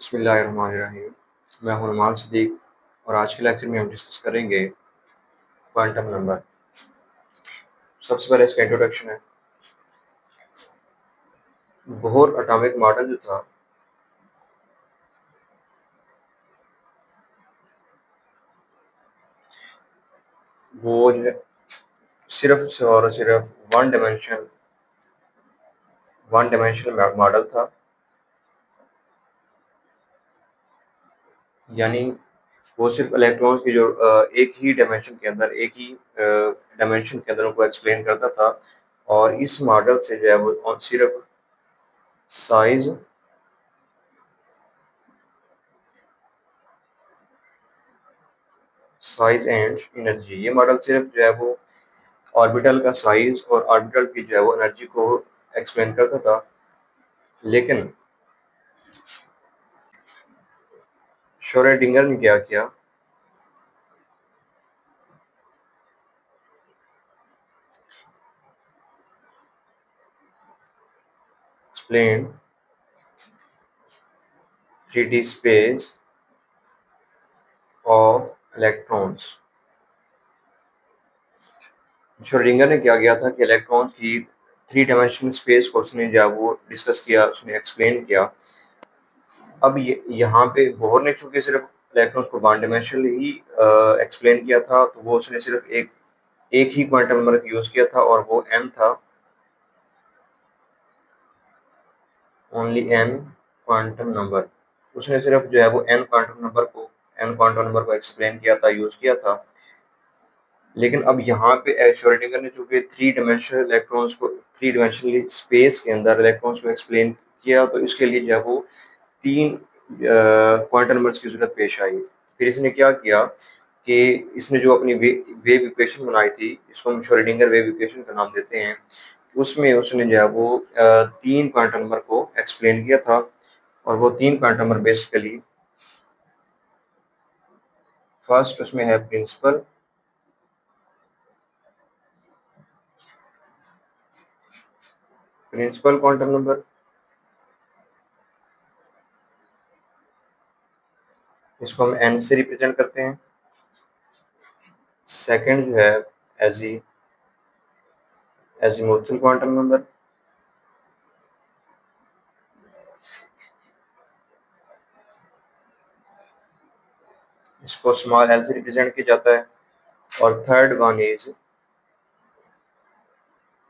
बिस्मिल्लाहिर्रहमानिर्रहीम। मैं हूं नुमान सिद्दीक और आज के लेक्चर में हम डिस्कस करेंगे क्वांटम नंबर। सबसे पहले इसका इंट्रोडक्शन है। बोहर एटॉमिक मॉडल जो था वो जो है सिर्फ और सिर्फ वन डायमेंशनल मॉडल था, यानी वो सिर्फ इलेक्ट्रॉन्स की जो एक ही डायमेंशन के अंदर उनको एक्सप्लेन करता था। और इस मॉडल से जो है वो सिर्फ साइज साइज एंड एनर्जी, ये मॉडल सिर्फ जो है वो ऑर्बिटल का साइज और ऑर्बिटल की जो है वो एनर्जी को एक्सप्लेन करता था। लेकिन श्रोडिंगर ने क्या किया, explain 3D space of electrons. Schrodinger ने क्या किया था कि इलेक्ट्रॉन्स की थ्री डायमेंशनल स्पेस को उसने जो है वो डिस्कस किया, उसने एक्सप्लेन किया। अब यहाँ पे बोहर ने चूंकि सिर्फ इलेक्ट्रॉन्स को वन डायमेंशनल ही एक्सप्लेन किया था, तो वो उसने सिर्फ एक ही क्वांटम नंबर यूज किया था और वो n था, ओनली n क्वांटम नंबर। उसने सिर्फ जो है वो n क्वांटम नंबर को एक्सप्लेन किया था, यूज किया था। लेकिन अब यहाँ पे श्रोडिंगर ने चूंकि थ्री डायमेंशनल स्पेस के अंदर इलेक्ट्रॉन्स को एक्सप्लेन किया, तो इसके लिए जो है वो तीन क्वांटम नंबर्स की जरूरत पेश आई। फिर इसने क्या किया कि इसने जो अपनी वेव इक्वेशन बनाई थी, इसको हम श्रोडिंगर वेव इक्वेशन का नाम देते हैं, उसमें उसने जो है वो तीन क्वांटम नंबर को एक्सप्लेन किया था। और वो तीन क्वांटम नंबर बेसिकली, फर्स्ट उसमें है प्रिंसिपल क्वांटम नंबर, इसको हम n से रिप्रेजेंट करते हैं। सेकंड जो है एजीमुथल क्वांटम नंबर, इसको स्मॉल l से रिप्रेजेंट किया जाता है। और third one is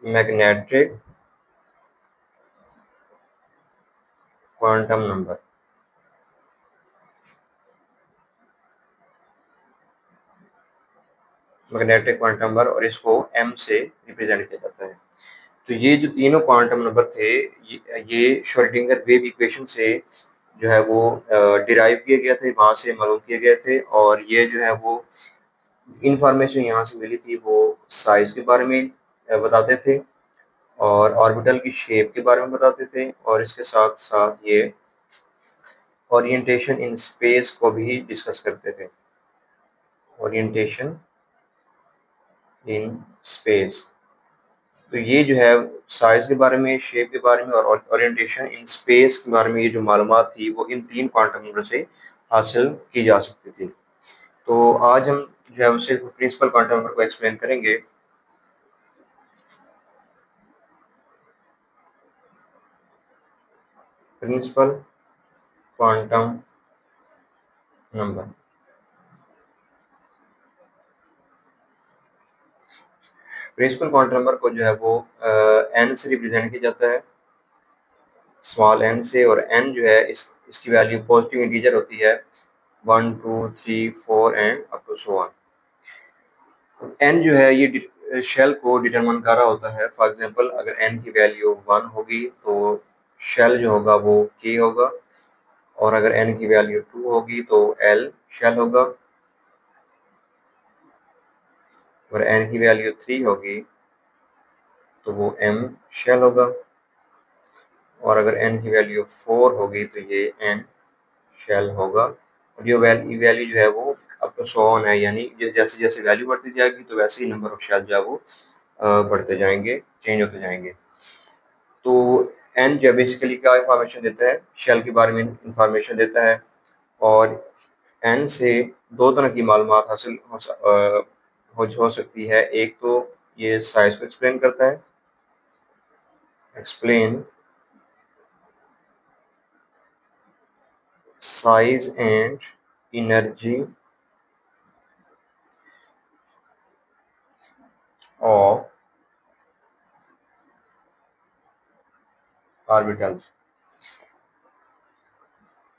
magnetic quantum number. Magnetic quantum number, और इसको m से रिप्रेजेंट किया जाता है। तो ये जो तीनों क्वांटम नंबर थे, ये श्रोडिंगर वेव इक्वेशन से जो है वो डिराइव किए गए थे, वहां से मालूम किए गए थे। और ये जो है वो इंफॉर्मेशन यहाँ से मिली थी, वो साइज के बारे में बताते थे और ऑर्बिटल की शेप के बारे में बताते थे, और इसके साथ साथ ये ओरिएंटेशन इन स्पेस को भी डिस्कस करते थे। ओरिएंटेशन इन स्पेस, तो ये जो है साइज के बारे में, शेप के बारे में और ओरिएंटेशन इन स्पेस के बारे में, ये जो मालूमात थी वो इन तीन क्वांटम नंबर से हासिल की जा सकती थी। तो आज हम जो है वो सिर्फ प्रिंसिपल क्वांटम नंबर को एक्सप्लेन करेंगे। Principal quantum number, principal quantum number को जो है वो एन से रिप्रेजेंट किया जाता है, स्मॉल एन से। और एन जो है इसकी वैल्यू पॉजिटिव इंटीजर होती है, 1 2 3 4 and up to so on. N जो है ये शेल को डिटरमाइन कर रहा होता है। फॉर एग्जांपल, अगर एन की वैल्यू 1 होगी तो शेल जो होगा वो के होगा, और अगर एन की वैल्यू 2 होगी तो एल शेल होगा, और एन की वैल्यू 3 होगी तो वो एम शेल होगा, और अगर n की वैल्यू 4 होगी तो ये n शेल होगा। और ये वैल्यू जो है वो अब तो 100 ऑन है, यानी जैसे जैसे वैल्यू बढ़ती जाएगी तो वैसे ही नंबर ऑफ शेल जो है वो बढ़ते जाएंगे, चेंज होते जाएंगे। तो एन जो बेसिकली क्या इंफॉर्मेशन देता है, शेल के बारे में इंफॉर्मेशन देता है। और एन से दो तरह की मालूमात हासिल हो सकती है। एक तो ये साइज को एक्सप्लेन करता है, explain size and energy of orbitals.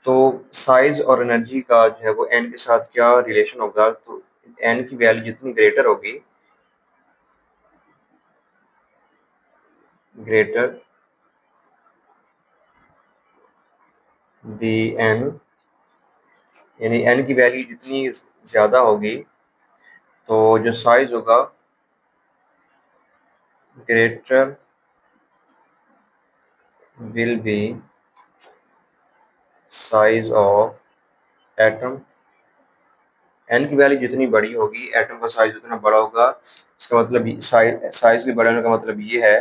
तो साइज और एनर्जी का जो है वो एन के साथ क्या रिलेशन होगा, तो एन की वैल्यू जितनी ग्रेटर होगी, ग्रेटर दी एन, यानी एन की वैल्यू जितनी ज्यादा होगी तो जो साइज होगा greater will be size of atom. N की वैल्यू जितनी बड़ी होगी, एटम का साइज उतना बड़ा होगा। इसका मतलब साइज के बड़े होने का मतलब ये है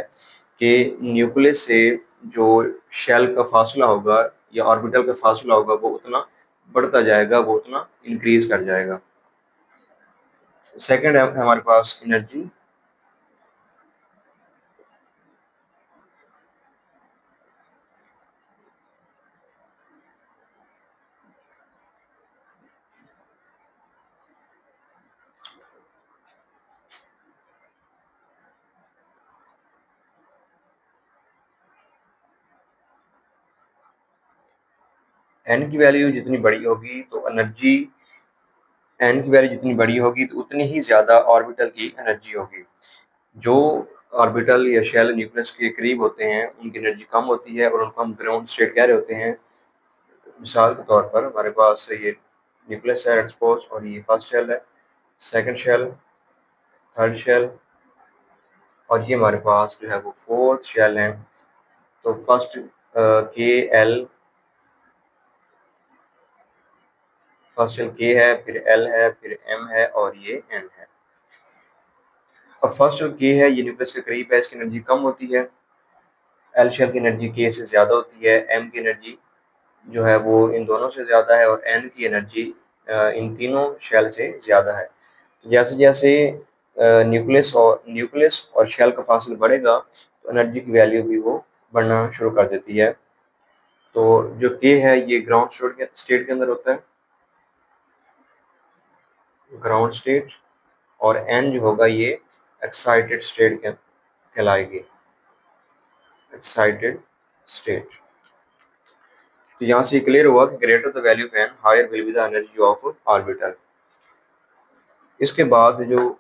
कि न्यूक्लियस से जो शेल का फासला होगा या ऑर्बिटल का फासला होगा वो उतना बढ़ता जाएगा, वो उतना इंक्रीज कर जाएगा। सेकंड है हमारे पास एनर्जी। एन की वैल्यू जितनी बड़ी होगी तो एनर्जी, एन की वैल्यू जितनी बड़ी होगी तो उतनी ही ज्यादा ऑर्बिटल की एनर्जी होगी। जो ऑर्बिटल या शेल न्यूक्लियस के करीब होते हैं उनकी एनर्जी कम होती है और उनको हम ग्राउंड स्टेट कह रहे होते हैं। मिसाल के तौर पर हमारे पास ये न्यूक्लियस है एक्सपोज, और ये फर्स्ट शेल है, सेकंड शेल, थर्ड शेल, और ये हमारे पास जो है वो फोर्थ शेल है। तो फर्स्ट के एल, फर्स्ट शेल के है, फिर एल है, फिर एम है और ये एन है। अब फर्स्ट शेल के है, ये न्यूक्लियस के करीब है, इसकी एनर्जी कम होती है। एल शेल की एनर्जी के से ज्यादा होती है, एम की एनर्जी जो है वो इन दोनों से ज्यादा है, और एन की एनर्जी इन तीनों शेल से ज्यादा है। जैसे जैसे न्यूक्लियस और शेल का फासला बढ़ेगा तो एनर्जी की वैल्यू भी वो बढ़ना शुरू कर देती है। तो जो के है ये ग्राउंड स्टेट के अंदर होता है, ग्राउंड स्टेट, और एन जो होगा ये एक्साइटेड स्टेट कहलाएगी, एक्साइटेड स्टेट। तो यहाँ से क्लियर हुआ कि greater the value of N higher will be the energy of orbital. इसके बाद जो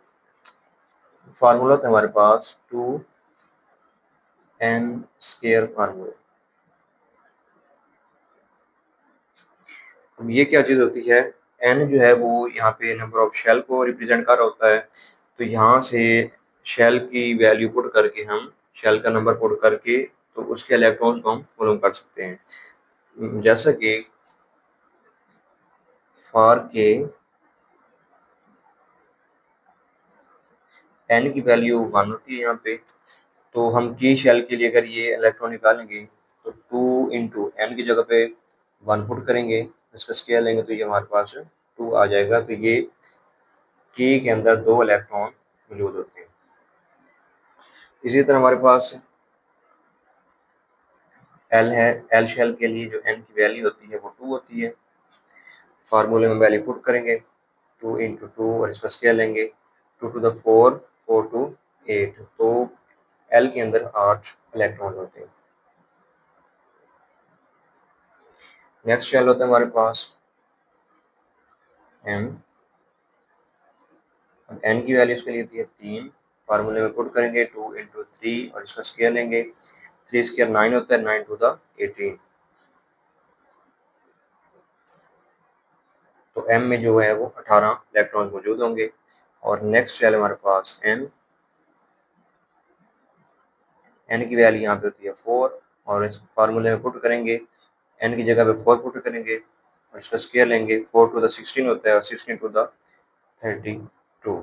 फार्मूला था हमारे पास 2n स्क्वायर फार्मूला। अब ये क्या चीज होती है, n जो है वो यहाँ पे नंबर ऑफ शेल को रिप्रेजेंट कर रहा होता है। तो यहाँ से शेल की वैल्यू पुट करके, हम शेल का नंबर पुट करके तो उसके इलेक्ट्रॉन्स को हम मालूम कर सकते हैं। जैसा कि फॉर के n की वैल्यू 1 होती है यहाँ पे, तो हम की शेल के लिए अगर ये इलेक्ट्रॉन निकालेंगे तो 2 × n की जगह पे 1 पुट करेंगे, इसका स्केयर लेंगे तो ये हमारे पास 2 आ जाएगा। तो ये की के अंदर 2 इलेक्ट्रॉन मौजूद होते हैं। इसी तरह हमारे पास एल है, एल शेल के लिए जो एन की वैल्यू होती है वो 2 होती है। फार्मूले में वैल्यू पुट करेंगे 2 × 2 और इसका स्केयर लेंगे 2 ⁴ 4 × 2 = 8। तो एल के अंदर 8 इलेक्ट्रॉन होते हैं। नेक्स्ट शेल होता है हमारे पास एम। एन की वैल्यू इसके लिए होती है 3। फार्मूले में पुट करेंगे 2 × 3 और इसका स्केयर लेंगे, 3² 9 होता है, 9 ⁻18। तो एम में जो है वो 18 इलेक्ट्रॉन्स मौजूद होंगे। और नेक्स्ट शेल हमारे पास एन, एन की वैल्यू यहाँ पे होती है 4 और इस फार्मूले में पुट करेंगे, एन की जगह पे 4 पुट करेंगे और इसका स्केयर लेंगे, 4 ⁻16 होता है और 16 ⁻32।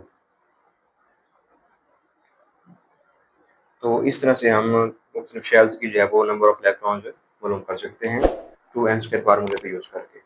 तो इस तरह से हम मुख्तलिफ शेल्स की जो है वो नंबर ऑफ इलेक्ट्रॉन्स मालूम कर सकते हैं 2n² फार्मूले का यूज़ करके।